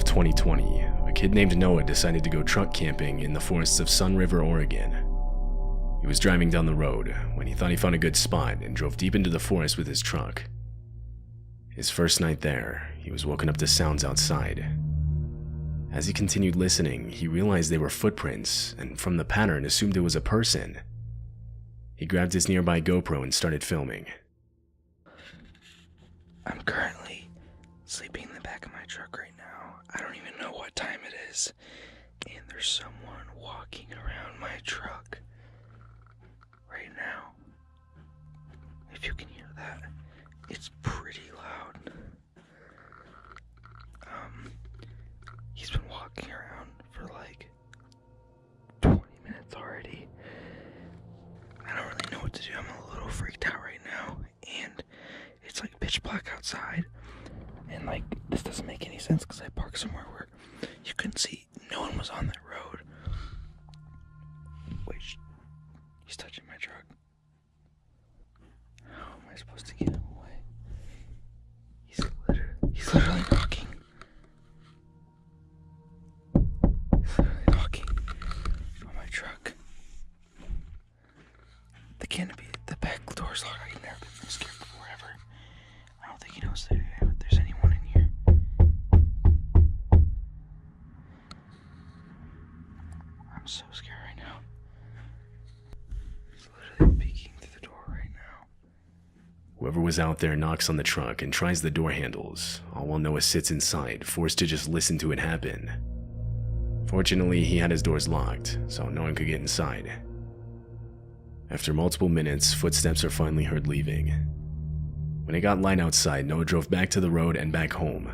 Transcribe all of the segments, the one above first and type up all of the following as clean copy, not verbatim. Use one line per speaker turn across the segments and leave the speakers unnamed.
of 2020, a kid named Noah decided to go truck camping in the forests of Sun River, Oregon. He was driving down the road when he thought he found a good spot and drove deep into the forest with his truck. His first night there, he was woken up to sounds outside. As he continued listening, he realized they were footprints, and from the pattern assumed it was a person. He grabbed his nearby GoPro and started filming.
I'm currently sleeping in the back of my truck right now. I don't even know what time it is. And there's someone walking around my truck right now. If you can hear that, it's pretty loud. He's been walking around for like 20 minutes already. I don't really know what to do. I'm a little freaked out right now. And it's like pitch black outside. And like, this doesn't make any sense because I parked somewhere where you couldn't see. No one was on that road. Wait, he's touching my truck. How am I supposed to get him away? He's literally knocking. He's literally knocking on my truck. The canopy, the back door's locked. I've never been scared before ever. I don't think he knows that there's anyone in here. I'm so scared right now. He's literally peeking through the door right now.
Whoever was out there knocks on the truck and tries the door handles, all while Noah sits inside, forced to just listen to it happen. Fortunately, he had his doors locked, so no one could get inside. After multiple minutes, footsteps are finally heard leaving. When it got light outside, Noah drove back to the road and back home.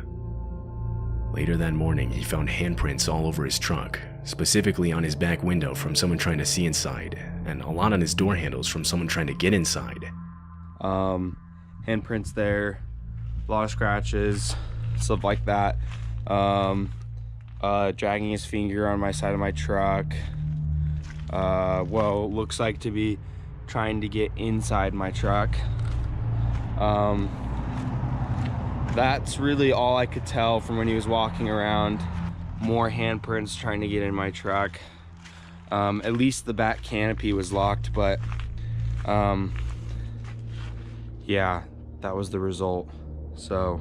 Later that morning, he found handprints all over his truck, specifically on his back window from someone trying to see inside, and a lot on his door handles from someone trying to get inside.
Handprints there, a lot of scratches, stuff like that. Dragging his finger on my side of my truck. Well, looks like to be trying to get inside my truck. That's really all I could tell from when he was walking around. More handprints trying to get in my truck. At least the back canopy was locked, but yeah, that was the result. So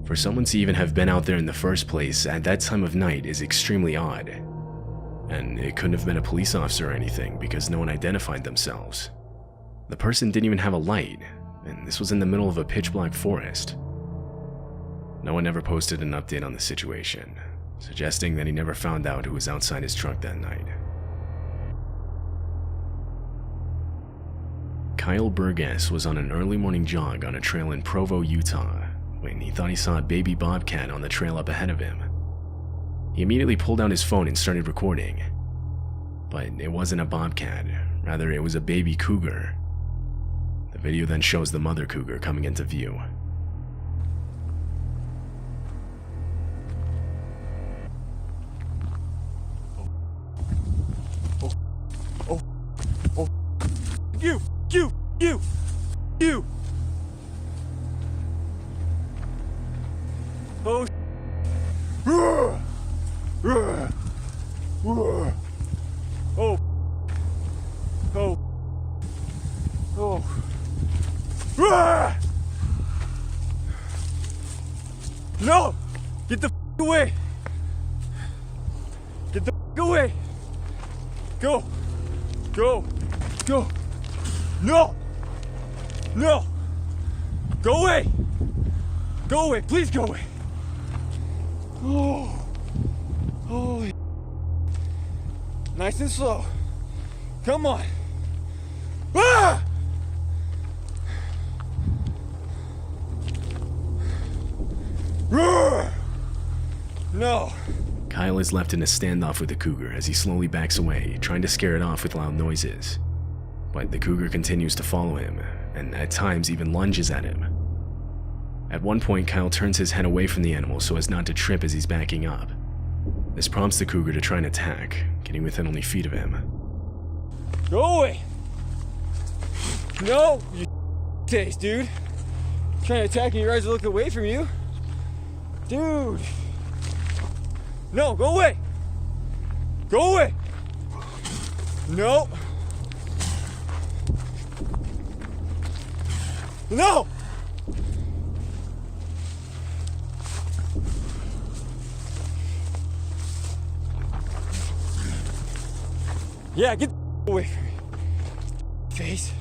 for someone to even have been out there in the first place at that time of night is extremely odd. And it couldn't have been a police officer or anything because no one identified themselves. The person didn't even have a light, and this was in the middle of a pitch-black forest. No one ever posted an update on the situation, suggesting that he never found out who was outside his truck that night. Kyle Burgess was on an early morning jog on a trail in Provo, Utah, when he thought he saw a baby bobcat on the trail up ahead of him. He immediately pulled out his phone and started recording. But it wasn't a bobcat, rather it was a baby cougar. The video then shows the mother cougar coming into view.
You! Oh, oh, oh, oh. No! Get the away! Get the away! Go! Go! Go! No! No! Go away! Go away! Please go away! Oh! Holy! Nice and slow. Come on! Ah! No!
Kyle is left in a standoff with the cougar as he slowly backs away, trying to scare it off with loud noises. But the cougar continues to follow him, and at times even lunges at him. At one point, Kyle turns his head away from the animal so as not to trip as he's backing up. This prompts the cougar to try and attack, getting within only feet of him.
Go away! No! You taste, dude! Trying to attack me, you guys are looking away from you. Dude! No, go away! Go away! No! No! Yeah, get the away from me. Face.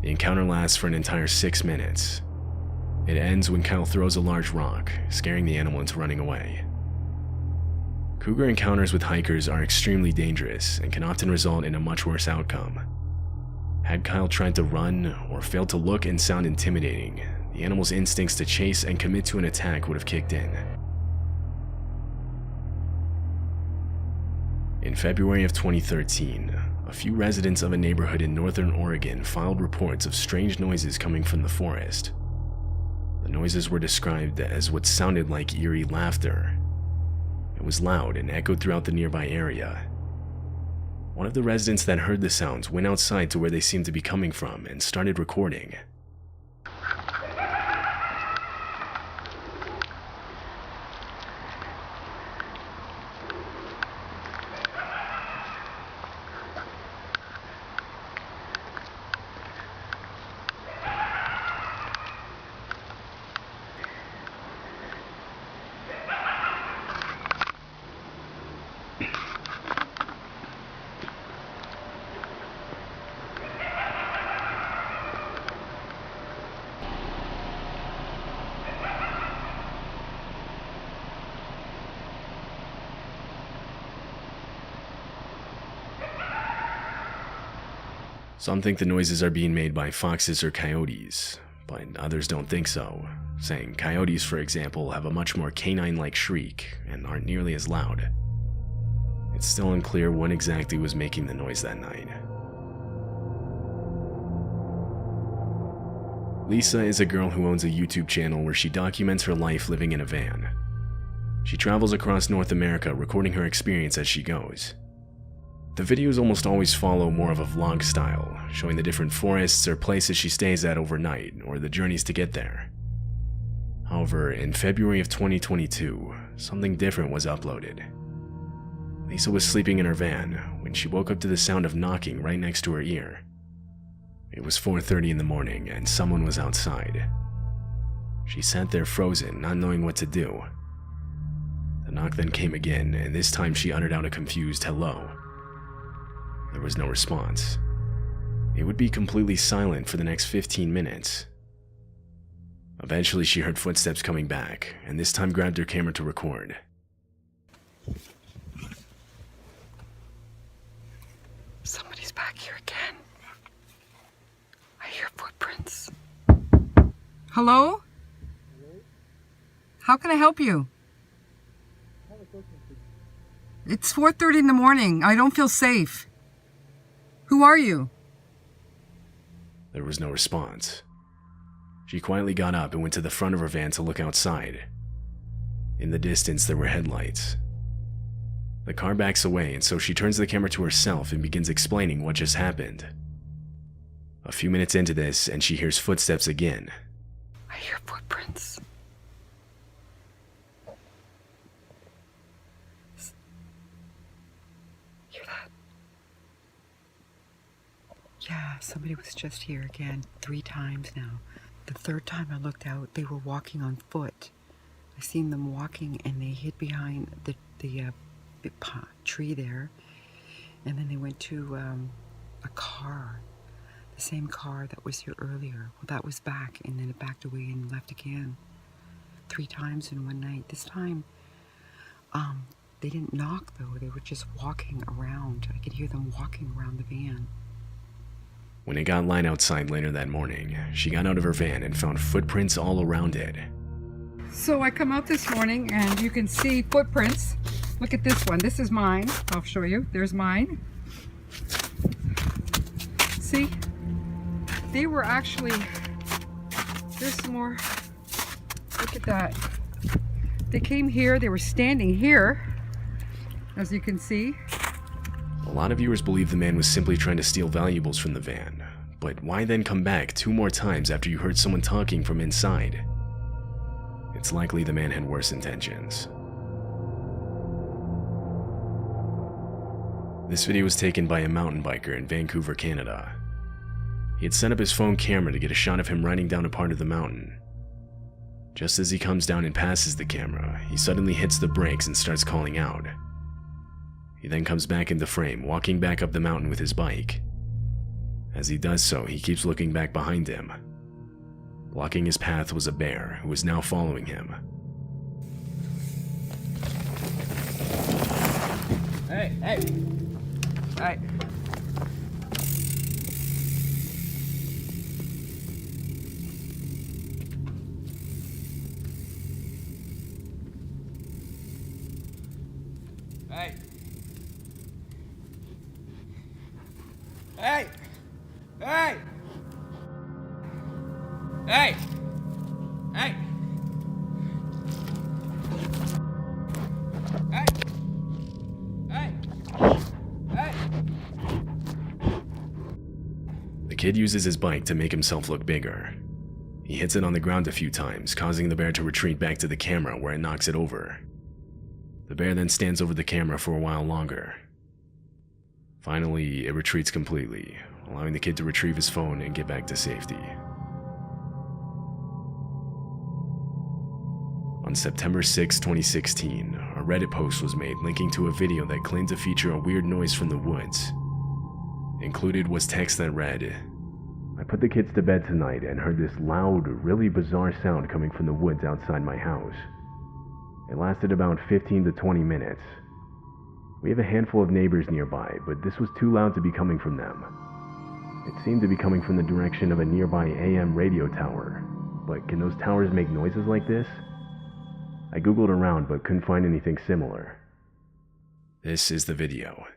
The encounter lasts for an entire 6 minutes. It ends when Kyle throws a large rock, scaring the animal into running away. Cougar encounters with hikers are extremely dangerous and can often result in a much worse outcome. Had Kyle tried to run or failed to look and sound intimidating, the animal's instincts to chase and commit to an attack would have kicked in. In February of 2013, a few residents of a neighborhood in northern Oregon filed reports of strange noises coming from the forest. The noises were described as what sounded like eerie laughter. It was loud and echoed throughout the nearby area. One of the residents that heard the sounds went outside to where they seemed to be coming from and started recording. Some think the noises are being made by foxes or coyotes, but others don't think so, saying coyotes, for example, have a much more canine-like shriek and aren't nearly as loud. It's still unclear what exactly was making the noise that night. Lisa is a girl who owns a YouTube channel where she documents her life living in a van. She travels across North America recording her experience as she goes. The videos almost always follow more of a vlog style, showing the different forests or places she stays at overnight or the journeys to get there. However, in February of 2022, something different was uploaded. Lisa was sleeping in her van when she woke up to the sound of knocking right next to her ear. It was 4:30 in the morning and someone was outside. She sat there frozen, not knowing what to do. The knock then came again, and this time she uttered out a confused hello. There was no response. It would be completely silent for the next 15 minutes. Eventually, she heard footsteps coming back, and this time grabbed her camera to record.
Somebody's back here again. I hear footprints. Hello? How can I help you? It's 4:30 in the morning. I don't feel safe. Who are you?
There was no response. She quietly got up and went to the front of her van to look outside. In the distance, there were headlights. The car backs away, and so she turns the camera to herself and begins explaining what just happened. A few minutes into this, and she hears footsteps again.
I hear footprints. Hear that? Yeah, somebody was just here again 3 times now. The 3rd time I looked out, they were walking on foot. I seen them walking and they hid behind the tree there. And then they went to a car, the same car that was here earlier. Well, that was back, and then it backed away and left again. 3 times in one night. This time, they didn't knock though. They were just walking around. I could hear them walking around the van.
When it got light outside later that morning, she got out of her van and found footprints all around it.
So I come out this morning and you can see footprints. Look at this one. This is mine. I'll show you. There's mine. See? They were actually... There's some more. Look at that. They came here. They were standing here, as you can see.
A lot of viewers believe the man was simply trying to steal valuables from the van, but why then come back 2 more times after you heard someone talking from inside? it's likely the man had worse intentions. This video was taken by a mountain biker in Vancouver, Canada. He had set up his phone camera to get a shot of him riding down a part of the mountain. Just as he comes down and passes the camera, he suddenly hits the brakes and starts calling out. He then comes back into frame, walking back up the mountain with his bike. As he does so, he keeps looking back behind him. Blocking his path was a bear, who was now following him.
Hey, hey, hey. Hey. Hey. Hey. Hey. Hey. Hey. Hey. Hey.
The kid uses his bike to make himself look bigger. He hits it on the ground a few times, causing the bear to retreat back to the camera where it knocks it over. The bear then stands over the camera for a while longer. Finally, it retreats completely, allowing the kid to retrieve his phone and get back to safety. On September 6, 2016, a Reddit post was made linking to a video that claimed to feature a weird noise from the woods. Included was text that read, "I put the kids to bed tonight and heard this loud, really bizarre sound coming from the woods outside my house. It lasted about 15 to 20 minutes. We have a handful of neighbors nearby, but this was too loud to be coming from them. It seemed to be coming from the direction of a nearby AM radio tower, but can those towers make noises like this? I googled around but couldn't find anything similar." This is the video.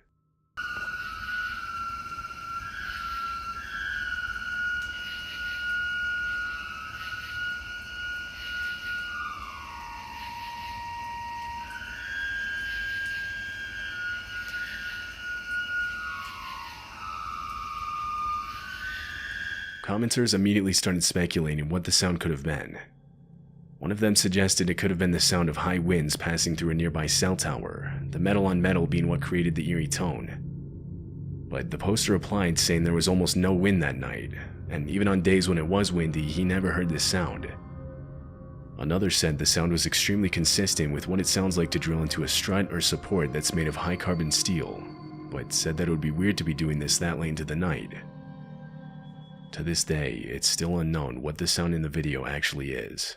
Commenters immediately started speculating what the sound could have been. One of them suggested it could have been the sound of high winds passing through a nearby cell tower, the metal on metal being what created the eerie tone. But the poster replied saying there was almost no wind that night, and even on days when it was windy, he never heard this sound. Another said the sound was extremely consistent with what it sounds like to drill into a strut or support that's made of high carbon steel, but said that it would be weird to be doing this that late into the night. To this day, it's still unknown what the sound in the video actually is.